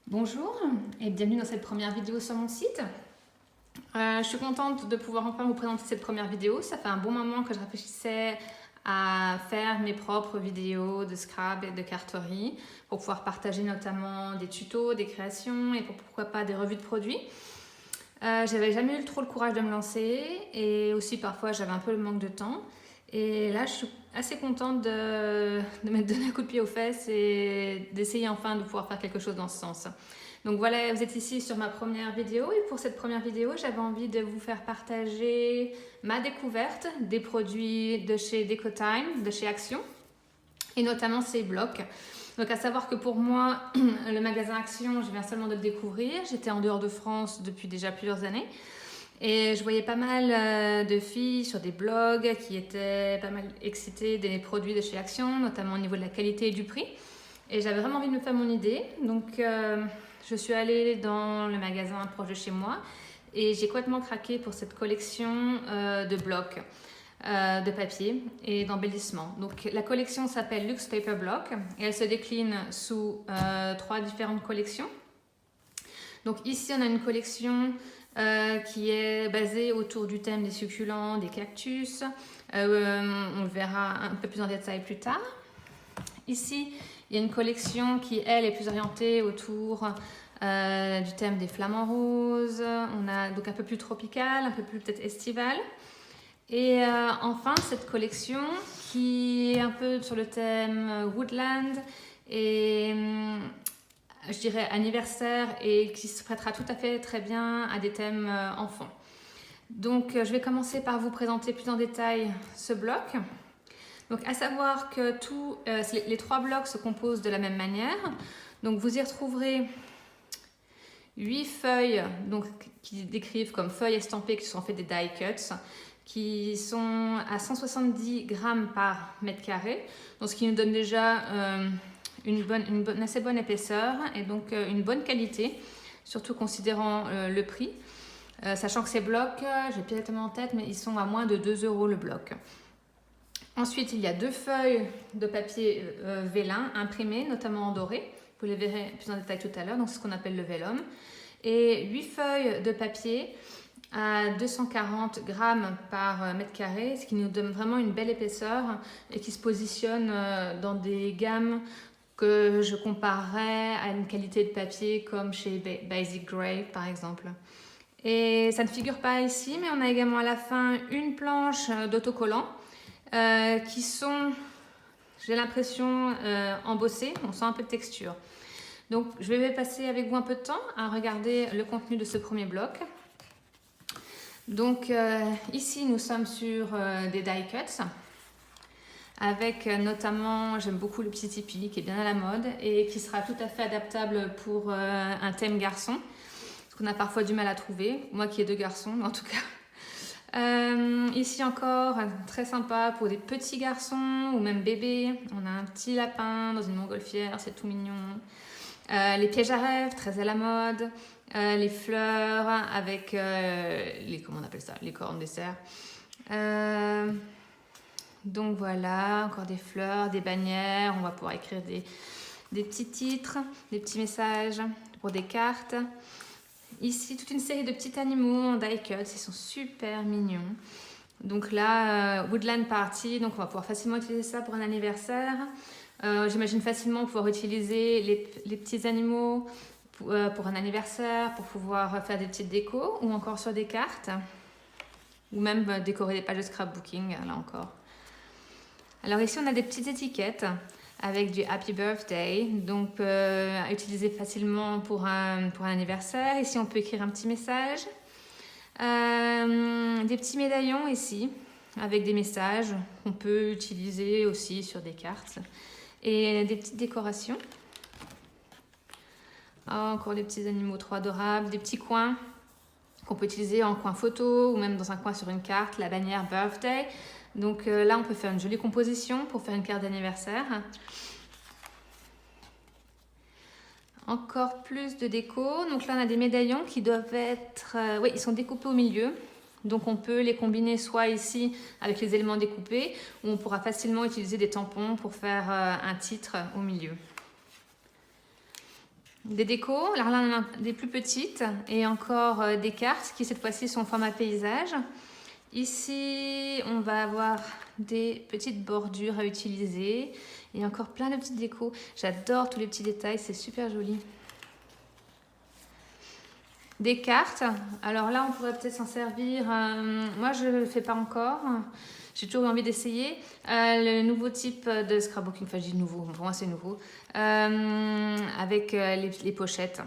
Bonjour et bienvenue dans cette première vidéo sur mon site. Je suis contente de pouvoir enfin vous présenter cette première vidéo. Ça fait un bon moment que je réfléchissais à faire mes propres vidéos de scrap et de carterie pour pouvoir partager notamment des tutos, des créations et pourquoi pas des revues de produits. J'avais jamais eu trop le courage de me lancer et aussi parfois j'avais un peu le manque de temps. Et là, je suis assez contente de m'être donné un coup de pied aux fesses et d'essayer enfin de pouvoir faire quelque chose dans ce sens. Donc voilà, vous êtes ici sur ma première vidéo et pour cette première vidéo, j'avais envie de vous faire partager ma découverte des produits de chez Decotime, de chez Action et notamment ces blocs. Donc à savoir que pour moi, le magasin Action, je viens seulement de le découvrir. J'étais en dehors de France depuis déjà plusieurs années. Et je voyais pas mal de filles sur des blogs qui étaient pas mal excitées des produits de chez Action, notamment au niveau de la qualité et du prix. Et j'avais vraiment envie de me faire mon idée. Donc je suis allée dans le magasin proche de chez moi et j'ai complètement craqué pour cette collection de blocs de papier et d'embellissement. Donc la collection s'appelle Luxe Paper Block et elle se décline sous trois différentes collections. Donc ici on a une collection qui est basée autour du thème des succulents, des cactus. On le verra un peu plus en détail plus tard. Ici, il y a une collection qui, elle, est plus orientée autour du thème des flamants roses. On a donc un peu plus tropical, un peu plus peut-être estival. Et enfin, cette collection qui est un peu sur le thème woodland et je dirais anniversaire et qui se prêtera tout à fait très bien à des thèmes enfants. Donc je vais commencer par vous présenter plus en détail ce bloc. Donc à savoir que les trois blocs se composent de la même manière. Donc vous y retrouverez 8 feuilles donc, qui décrivent comme feuilles estampées qui sont en fait des die cuts qui sont à 170 grammes par mètre carré. Donc ce qui nous donne déjà une assez bonne épaisseur et donc une bonne qualité, surtout considérant le prix. Sachant que ces blocs, j'ai plus exactement en tête, mais ils sont à moins de 2 € le bloc. Ensuite, il y a 2 feuilles de papier vélin imprimées, notamment en doré. Vous les verrez plus en détail tout à l'heure, donc c'est ce qu'on appelle le vellum. Et 8 feuilles de papier à 240 grammes par mètre carré, ce qui nous donne vraiment une belle épaisseur et qui se positionne dans des gammes que je comparerais à une qualité de papier comme chez Basic Grey par exemple. Et ça ne figure pas ici, mais on a également à la fin une planche d'autocollants qui sont, j'ai l'impression, embossées. On sent un peu de texture. Donc je vais passer avec vous un peu de temps à regarder le contenu de ce premier bloc. Donc ici nous sommes sur des die cuts avec notamment, j'aime beaucoup le petit tipi qui est bien à la mode et qui sera tout à fait adaptable pour un thème garçon, ce qu'on a parfois du mal à trouver, moi qui ai 2 garçons en tout cas. Ici encore, très sympa pour des petits garçons ou même bébés. On a un petit lapin dans une montgolfière, c'est tout mignon. Les pièges à rêves, très à la mode. Les fleurs avec comment on appelle ça, les cornes dessert. Donc voilà, encore des fleurs, des bannières. On va pouvoir écrire des petits titres, des petits messages pour des cartes. Ici, toute une série de petits animaux en die cuts, ils sont super mignons. Donc là, Woodland Party, donc on va pouvoir facilement utiliser ça pour un anniversaire. J'imagine facilement pouvoir utiliser les petits animaux pour un anniversaire, pour pouvoir faire des petites décos ou encore sur des cartes. Ou même décorer des pages de scrapbooking, là encore. Alors ici, on a des petites étiquettes avec du Happy Birthday, donc à utiliser facilement pour un anniversaire. Ici, on peut écrire un petit message. Des petits médaillons ici, avec des messages qu'on peut utiliser aussi sur des cartes. Et des petites décorations. Encore des petits animaux trop adorables, des petits coins qu'on peut utiliser en coin photo ou même dans un coin sur une carte, la bannière Birthday. Donc là, on peut faire une jolie composition pour faire une carte d'anniversaire. Encore plus de déco. Donc là, on a des médaillons qui doivent être... oui, ils sont découpés au milieu. Donc on peut les combiner soit ici avec les éléments découpés ou on pourra facilement utiliser des tampons pour faire un titre au milieu. des décos, alors là on a des plus petites et encore des cartes qui cette fois-ci sont au format paysage. Ici on va avoir des petites bordures à utiliser et encore plein de petites décos. J'adore tous les petits détails, c'est super joli. Des cartes, alors là on pourrait peut-être s'en servir, moi je ne le fais pas encore, j'ai toujours envie d'essayer. Le nouveau type de scrapbooking, enfin je dis nouveau, pour moi c'est nouveau, avec les pochettes.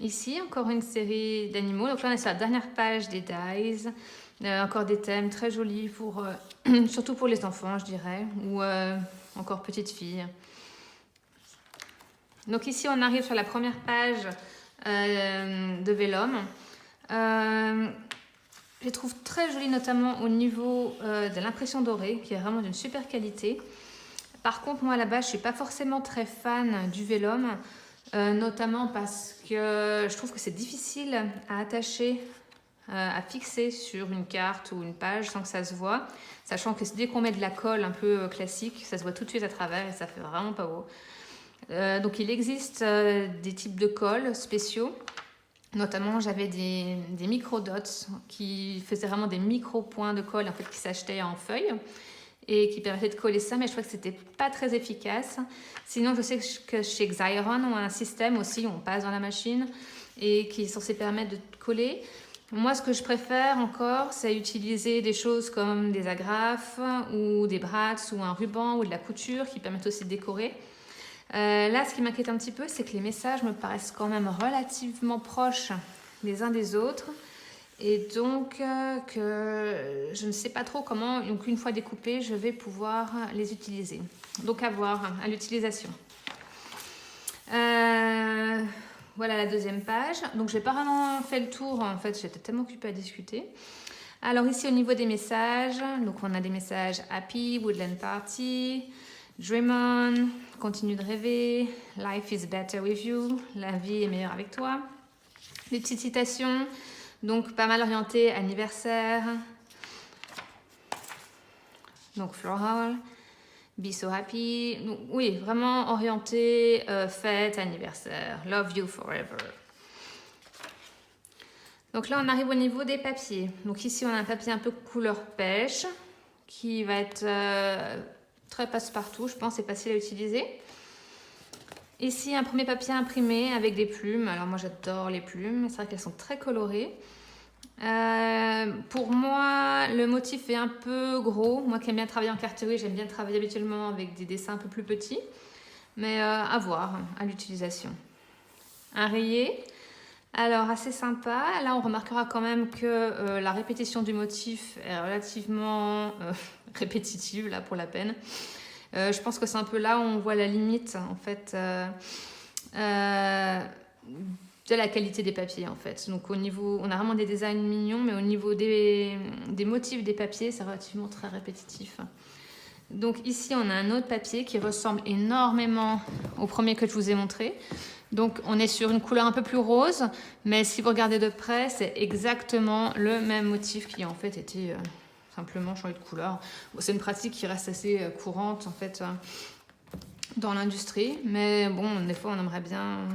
Ici encore une série d'animaux, donc là on est sur la dernière page des dies, encore des thèmes très jolis, pour, surtout pour les enfants je dirais, ou encore petites filles. Donc ici, on arrive sur la première page de Vellum. Je les trouve très jolies, notamment au niveau de l'impression dorée, qui est vraiment d'une super qualité. Par contre, moi, à la base, je ne suis pas forcément très fan du Vellum, notamment parce que je trouve que c'est difficile à attacher, à fixer sur une carte ou une page sans que ça se voit, sachant que dès qu'on met de la colle un peu classique, ça se voit tout de suite à travers et ça fait vraiment pas beau. Donc il existe des types de colle spéciaux, notamment j'avais des micro-dots qui faisaient vraiment des micro-points de colle en fait, qui s'achetaient en feuilles et qui permettaient de coller ça, mais je crois que c'était pas très efficace. Sinon je sais que chez Xyron on a un système aussi où on passe dans la machine et qui est censé permettre de coller. Moi ce que je préfère encore c'est utiliser des choses comme des agrafes ou des brats ou un ruban ou de la couture qui permettent aussi de décorer. Là, ce qui m'inquiète un petit peu, c'est que les messages me paraissent quand même relativement proches les uns des autres. Et donc, que je ne sais pas trop comment, donc une fois découpés, je vais pouvoir les utiliser. Donc, à voir à l'utilisation. Voilà la deuxième page. Donc, je n'ai pas vraiment fait le tour. En fait, j'étais tellement occupée à discuter. Alors, ici, au niveau des messages, donc on a des messages Happy, Woodland Party, Dream on, continue de rêver, Life is better with you, la vie est meilleure avec toi. Des petites citations, donc pas mal orientées anniversaire. Donc floral, be so happy. Donc, oui, vraiment orienté fête, anniversaire, love you forever. Donc là, on arrive au niveau des papiers. Donc ici, on a un papier un peu couleur pêche qui va être très passe-partout, je pense, c'est facile à utiliser. Ici, un premier papier imprimé avec des plumes. Alors moi, j'adore les plumes. C'est vrai qu'elles sont très colorées. Pour moi, le motif est un peu gros. Moi qui aime bien travailler en carterie, j'aime bien travailler habituellement avec des dessins un peu plus petits. Mais à voir à l'utilisation. Un rayé. Alors, assez sympa. Là, on remarquera quand même que la répétition du motif est relativement répétitive, là, pour la peine. Je pense que c'est un peu là où on voit la limite, en fait, de la qualité des papiers, en fait. Donc, au niveau, on a vraiment des designs mignons, mais au niveau des motifs des papiers, c'est relativement très répétitif. Donc, ici, on a un autre papier qui ressemble énormément au premier que je vous ai montré. Donc, on est sur une couleur un peu plus rose, mais si vous regardez de près, c'est exactement le même motif qui, en fait, était simplement changé de couleur. Bon, c'est une pratique qui reste assez courante, en fait, dans l'industrie. Mais bon, des fois, on aimerait bien...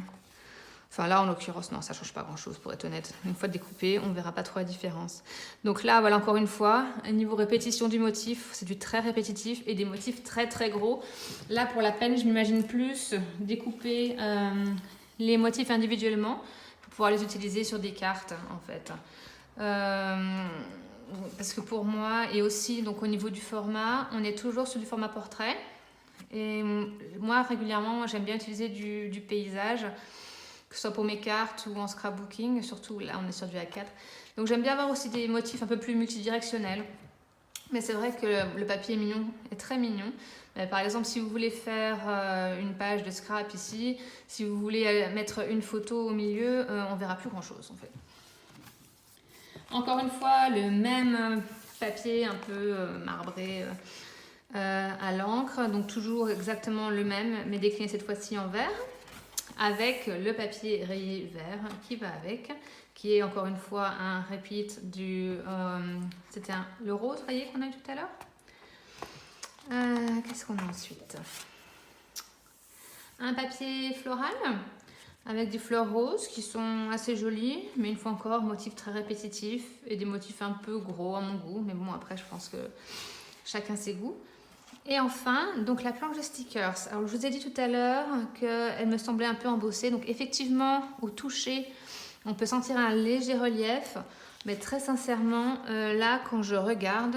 Enfin, là, en l'occurrence, non, ça ne change pas grand-chose, pour être honnête. Une fois découpé, on ne verra pas trop la différence. Donc là, voilà, encore une fois, niveau répétition du motif, c'est du très répétitif et des motifs très, très gros. Là, pour la peine, je m'imagine plus découper les motifs individuellement pour pouvoir les utiliser sur des cartes, en fait. Parce que pour moi, et aussi donc au niveau du format, on est toujours sur du format portrait. Et moi, régulièrement, j'aime bien utiliser du paysage, que ce soit pour mes cartes ou en scrapbooking, surtout là on est sur du A4. Donc j'aime bien avoir aussi des motifs un peu plus multidirectionnels. Mais c'est vrai que le papier est mignon, est très mignon. Mais par exemple, si vous voulez faire une page de scrap ici, si vous voulez mettre une photo au milieu, on verra plus grand chose en fait. Encore une fois, le même papier un peu marbré à l'encre, donc toujours exactement le même, mais décliné cette fois-ci en vert, avec le papier rayé vert qui va avec, qui est encore une fois un repeat du... C'était le rose rayé qu'on a eu tout à l'heure. Qu'est-ce qu'on a ensuite? Un papier floral avec des fleurs roses qui sont assez jolies, mais une fois encore, motifs très répétitifs et des motifs un peu gros à mon goût. Mais bon, après, je pense que chacun ses goûts. Et enfin, donc la planche de stickers. Alors, je vous ai dit tout à l'heure qu'elle me semblait un peu embossée. Donc, effectivement, au toucher, on peut sentir un léger relief. Mais très sincèrement, là, quand je regarde,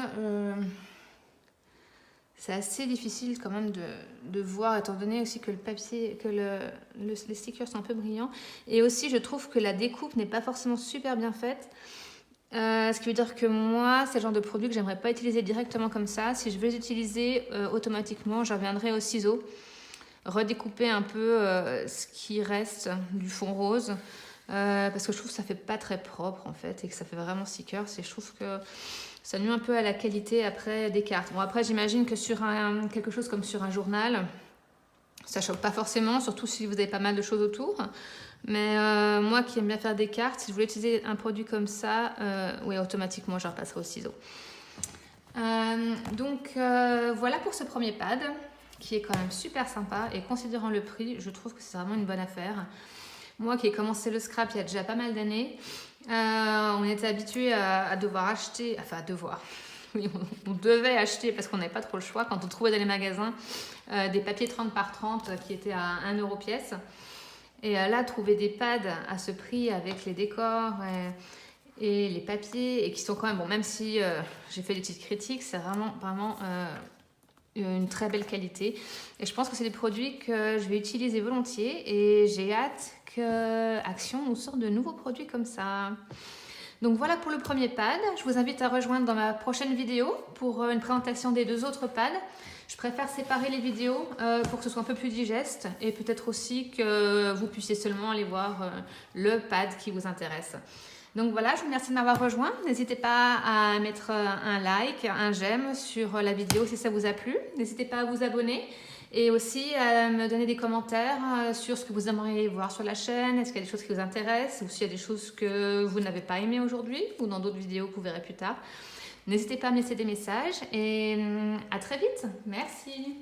c'est assez difficile quand même de voir, étant donné aussi que le papier, que les stickers sont un peu brillants. Et aussi, je trouve que la découpe n'est pas forcément super bien faite. Ce qui veut dire que moi, c'est le genre de produit que j'aimerais pas utiliser directement comme ça. Si je veux les utiliser automatiquement, je reviendrai au ciseau, redécouper un peu ce qui reste du fond rose. Parce que je trouve que ça fait pas très propre en fait et que ça fait vraiment stickers. Et je trouve que ça nuit un peu à la qualité après des cartes. Bon, après, j'imagine que sur quelque chose comme sur un journal, ça choque pas forcément, surtout si vous avez pas mal de choses autour. Mais moi qui aime bien faire des cartes, si je voulais utiliser un produit comme ça, oui, automatiquement, je repasserai au ciseau. Donc, voilà pour ce premier pad, qui est quand même super sympa. Et considérant le prix, je trouve que c'est vraiment une bonne affaire. Moi qui ai commencé le scrap il y a déjà pas mal d'années, on était habitué à devoir acheter, enfin à devoir, oui, on devait acheter parce qu'on n'avait pas trop le choix quand on trouvait dans les magasins des papiers 30 par 30 qui étaient à 1 euro pièce. Et là, trouver des pads à ce prix avec les décors et les papiers, et qui sont quand même, bon, même si j'ai fait des petites critiques, c'est vraiment une très belle qualité. Et je pense que c'est des produits que je vais utiliser volontiers et j'ai hâte que Action nous sorte de nouveaux produits comme ça. Donc voilà pour le premier pad. Je vous invite à rejoindre dans ma prochaine vidéo pour une présentation des 2 autres pads. Je préfère séparer les vidéos pour que ce soit un peu plus digeste et peut-être aussi que vous puissiez seulement aller voir le pad qui vous intéresse. Donc voilà, je vous remercie de m'avoir rejoint. N'hésitez pas à mettre un like, un j'aime sur la vidéo si ça vous a plu. N'hésitez pas à vous abonner et aussi à me donner des commentaires sur ce que vous aimeriez voir sur la chaîne. Est-ce qu'il y a des choses qui vous intéressent ou s'il y a des choses que vous n'avez pas aimées aujourd'hui ou dans d'autres vidéos que vous verrez plus tard. N'hésitez pas à me laisser des messages et à très vite. Merci.